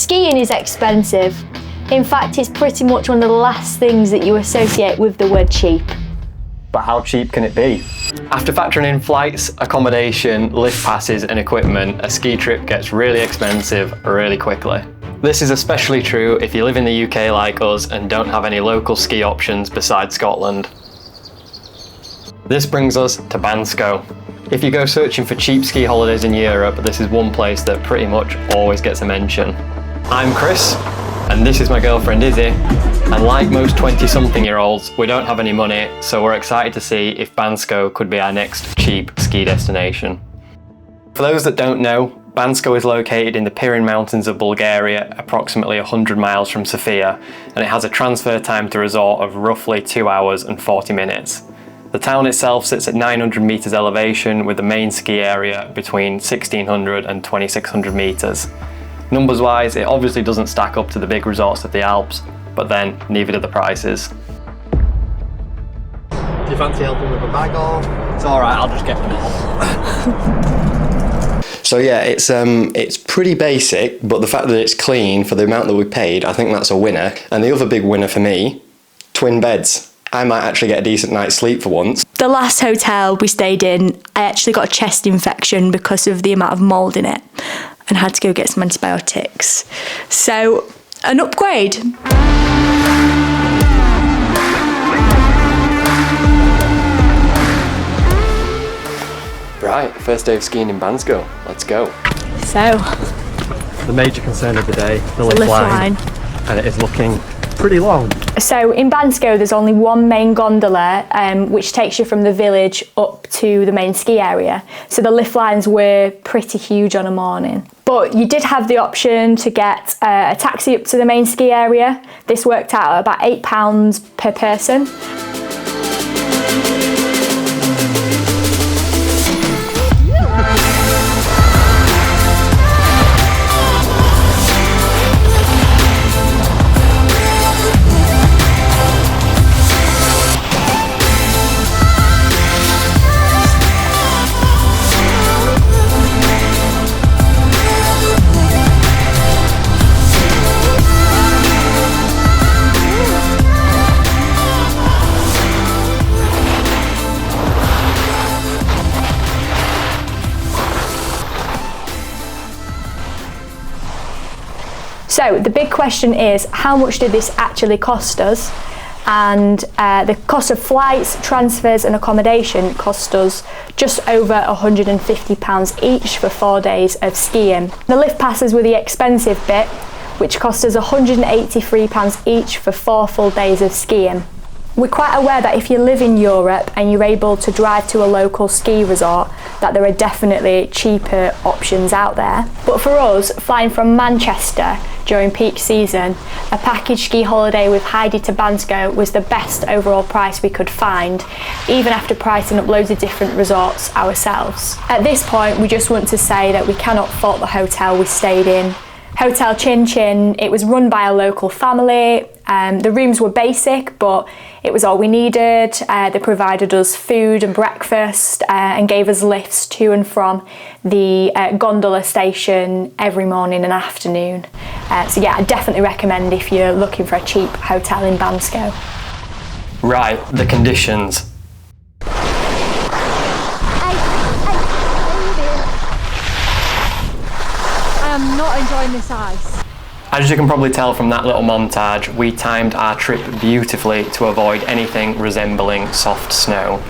Skiing is expensive. In fact, it's pretty much one of the last things that you associate with the word cheap. But how cheap can it be? After factoring in flights, accommodation, lift passes and equipment, a ski trip gets really expensive really quickly. This is especially true if you live in the UK like us and don't have any local ski options besides Scotland. This brings us to Bansko. If you go searching for cheap ski holidays in Europe, this is one place that pretty much always gets a mention. I'm Chris, and this is my girlfriend Izzy, and like most 20-something-year-olds, we don't have any money, so we're excited to see if Bansko could be our next cheap ski destination. For those that don't know, Bansko is located in the Pirin Mountains of Bulgaria, approximately 100 miles from Sofia, and it has a transfer time to resort of roughly 2 hours and 40 minutes. The town itself sits at 900 metres elevation, with the main ski area between 1600 and 2600 metres. Numbers wise, it obviously doesn't stack up to the big resorts of the Alps, but then neither do the prices. Do you fancy helping with a bag or? It's alright, I'll just get them all. So yeah, it's pretty basic, but the fact that it's clean for the amount that we paid, I think that's a winner. And the other big winner for me, twin beds. I might actually get a decent night's sleep for once. The last hotel we stayed in, I actually got a chest infection because of the amount of mould in it and had to go get some antibiotics. So, an upgrade. Right, first day of skiing in Bansko. Let's go. So, the major concern of the day, the lift line. And it is looking pretty long. So in Bansko there's only one main gondola which takes you from the village up to the main ski area. So the lift lines were pretty huge on a morning. But you did have the option to get a taxi up to the main ski area. This worked out at about £8 per person. So the big question is, how much did this actually cost us? And the cost of flights, transfers and accommodation cost us just over £150 each for 4 days of skiing. The lift passes were the expensive bit, which cost us £183 each for 4 full days of skiing. We're quite aware that if you live in Europe and you're able to drive to a local ski resort, that there are definitely cheaper options out there. But for us, flying from Manchester during peak season, a package ski holiday with Heidi to Bansko was the best overall price we could find, even after pricing up loads of different resorts ourselves. At this point, we just want to say that we cannot fault the hotel we stayed in. Hotel Chin Chin, it was run by a local family. The rooms were basic, but it was all we needed. They provided us food and breakfast and gave us lifts to and from the Gondola station every morning and afternoon. So yeah, I definitely recommend if you're looking for a cheap hotel in Bansko. Right, the conditions. I'm not enjoying this ice. As you can probably tell from that little montage, we timed our trip beautifully to avoid anything resembling soft snow.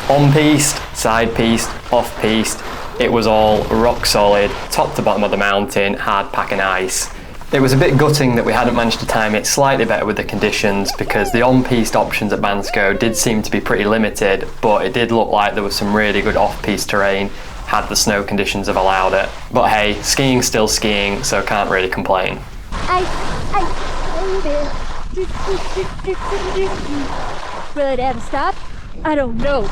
On-piste, side-piste, off-piste, it was all rock solid, top to bottom of the mountain, hard packing ice. It was a bit gutting that we hadn't managed to time it slightly better with the conditions, because the on-piste options at Bansko did seem to be pretty limited, but it did look like there was some really good off-piste terrain had the snow conditions have allowed it. But hey, skiing's still skiing, so can't really complain. Will it ever stop? I don't know.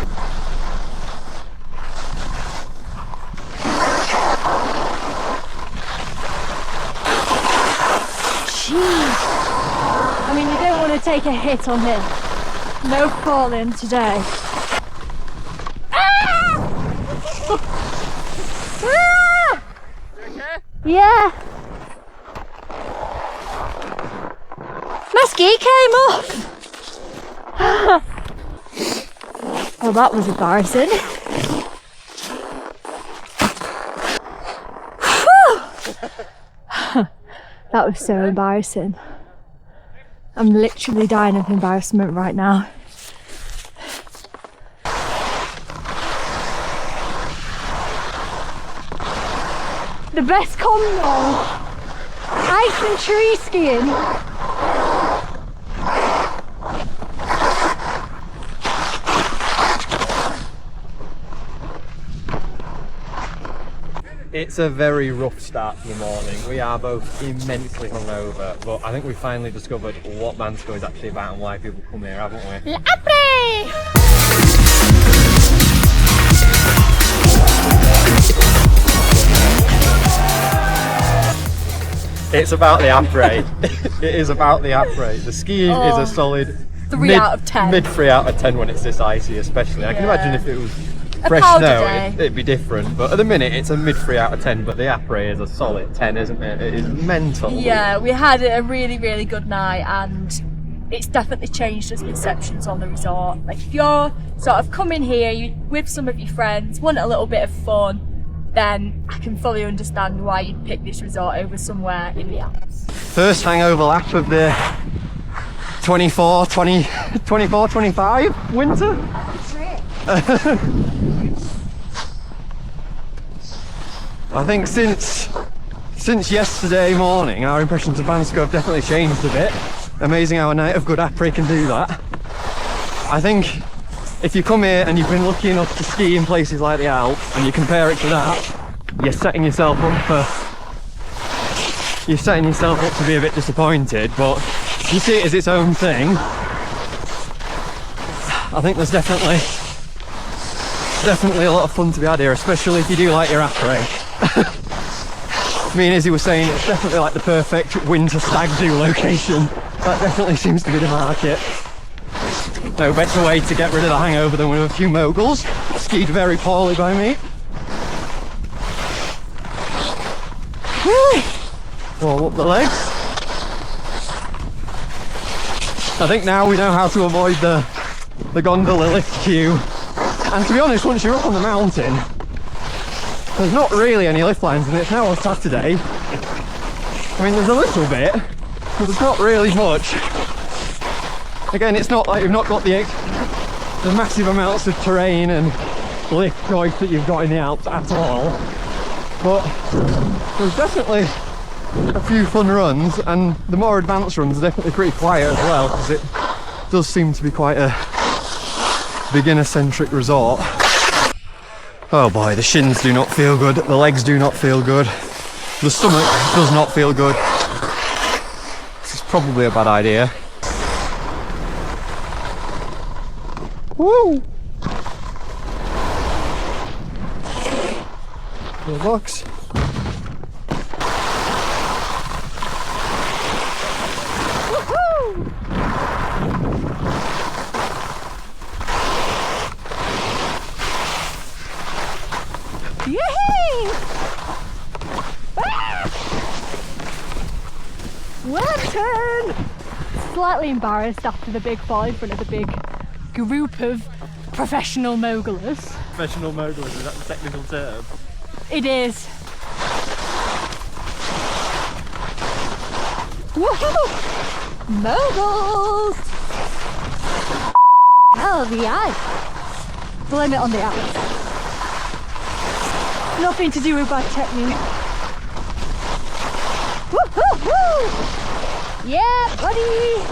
Jeez. I mean, you don't want to take a hit on him. No falling today. Ah! You okay? Yeah. ski came off. Well, that was embarrassing. That was so embarrassing. I'm literally dying of embarrassment right now. The best combo, ice and tree skiing. It's a very rough start to the morning. We are both immensely hungover, but I think we finally discovered what Bansko is actually about and why people come here, haven't we? It's about the après. It is about the après. The skiing is a solid 3 out of 10. Mid 3 out of 10 when it's this icy, especially. I can imagine if it was fresh snow, it'd be different. But at the minute, it's a mid 3 out of 10. But the après is a solid 10, isn't it? It is mental. Yeah, we had a really, really good night, and it's definitely changed us perceptions on the resort. Like, if you're sort of coming here with some of your friends, want a little bit of fun, then I can fully understand why you'd pick this resort over somewhere in the Alps. First hangover lap of the 24, 25 winter. I think since yesterday morning, our impressions of Bansko have definitely changed a bit. Amazing how a night of good après can do that. I think if you come here and you've been lucky enough to ski in places like the Alps and you compare it to that, you're setting yourself up to be a bit disappointed. But if you see it as its own thing, I think there's definitely a lot of fun to be had here, especially if you do like your après. Me and Izzy were saying it's definitely like the perfect winter stag do location. That definitely seems to be the market. No better way to get rid of the hangover than with a few moguls. Skied very poorly by me. Roll up the legs. I think now we know how to avoid the gondola lift queue. And to be honest, once you're up on the mountain, there's not really any lift lines, and it's now on Saturday. I mean, there's a little bit, but there's not really much. Again, it's not like you've not got the massive amounts of terrain and lift choice that you've got in the Alps at all. But there's definitely a few fun runs, and the more advanced runs are definitely pretty quiet as well, because it does seem to be quite a beginner-centric resort. Oh boy, the shins do not feel good, the legs do not feel good, the stomach does not feel good. This is probably a bad idea. Woo! The box. Slightly embarrassed after the big fall in front of the big group of professional mogulers. Professional mogulers, is that the technical term? It is. Woohoo! Moguls! Hell, the ice. Blame it on the ice. Nothing to do with bad technique. Woohoo! Yeah, buddy!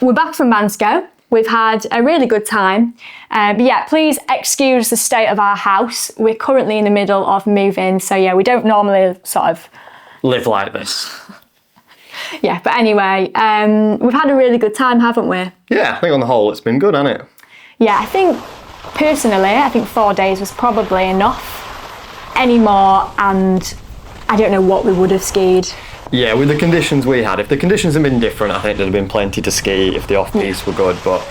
We're back from Bansko. We've had a really good time. But yeah, please excuse the state of our house. We're currently in the middle of moving, so yeah, we don't normally sort of live like this. Yeah, but anyway, we've had a really good time, haven't we? Yeah, I think on the whole it's been good, hasn't it? Yeah, I think personally, I think 4 days was probably enough. Any more, and I don't know what we would have skied. Yeah, with the conditions we had, if the conditions had been different, I think there'd have been plenty to ski if the off-piste were good, but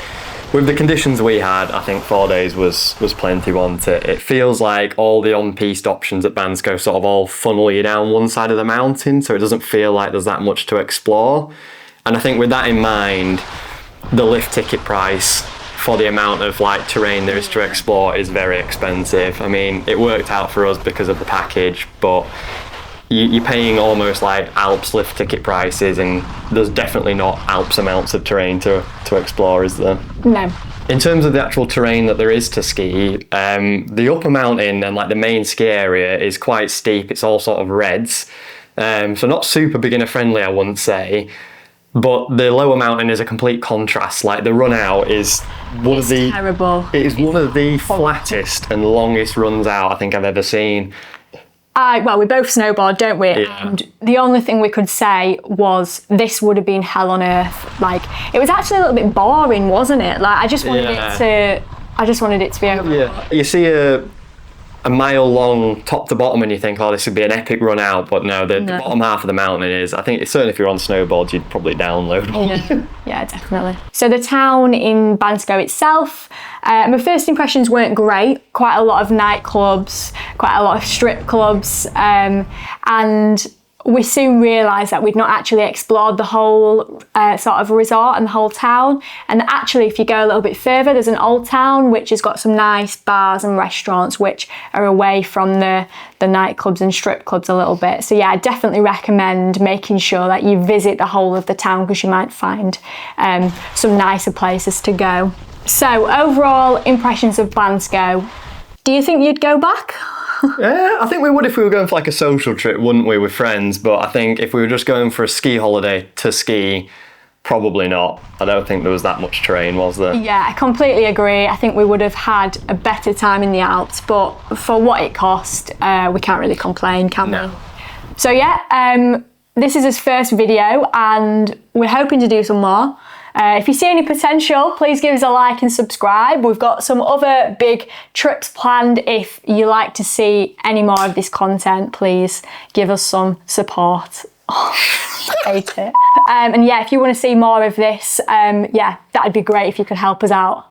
With the conditions we had, I think 4 days was plenty, wasn't it? It feels like all the on-piste options at Bansko sort of all funnel you down one side of the mountain, so it doesn't feel like there's that much to explore. And I think with that in mind, the lift ticket price for the amount of like terrain there is to explore is very expensive. I mean, it worked out for us because of the package, but you're paying almost like Alps lift ticket prices, and there's definitely not Alps amounts of terrain to explore, is there? No. In terms of the actual terrain that there is to ski, the upper mountain and like the main ski area is quite steep. It's all sort of reds, so not super beginner friendly, I wouldn't say. But the lower mountain is a complete contrast. Like the run out is terrible. It is one of the flattest and longest runs out I think I've ever seen. Well, we both snowboard, don't we? Yeah. And the only thing we could say was this would have been hell on earth. Like, it was actually a little bit boring, wasn't it? Like, I just wanted it to be over. Yeah. You see a mile long top to bottom and you think, oh, this would be an epic run out, but no, the bottom half of the mountain is, I think, certainly if you're on snowboards, you'd probably download one. Yeah, definitely. So the town in Bansko itself, my first impressions weren't great. Quite a lot of nightclubs, quite a lot of strip clubs, and we soon realised that we'd not actually explored the whole sort of resort and the whole town. And actually, if you go a little bit further, there's an old town which has got some nice bars and restaurants which are away from the nightclubs and strip clubs a little bit. So yeah, I definitely recommend making sure that you visit the whole of the town, because you might find some nicer places to go. So overall impressions of Bansko. Do you think you'd go back? Yeah, I think we would if we were going for like a social trip, wouldn't we, with friends? But I think if we were just going for a ski holiday to ski, probably not. I don't think there was that much terrain, was there? Yeah, I completely agree. I think we would have had a better time in the Alps, but for what it cost, we can't really complain, can we? So yeah, this is his first video and we're hoping to do some more. If you see any potential, please give us a like and subscribe. We've got some other big trips planned. If you like to see any more of this content, please give us some support. Hate it. And yeah, if you want to see more of this, yeah, that'd be great if you could help us out.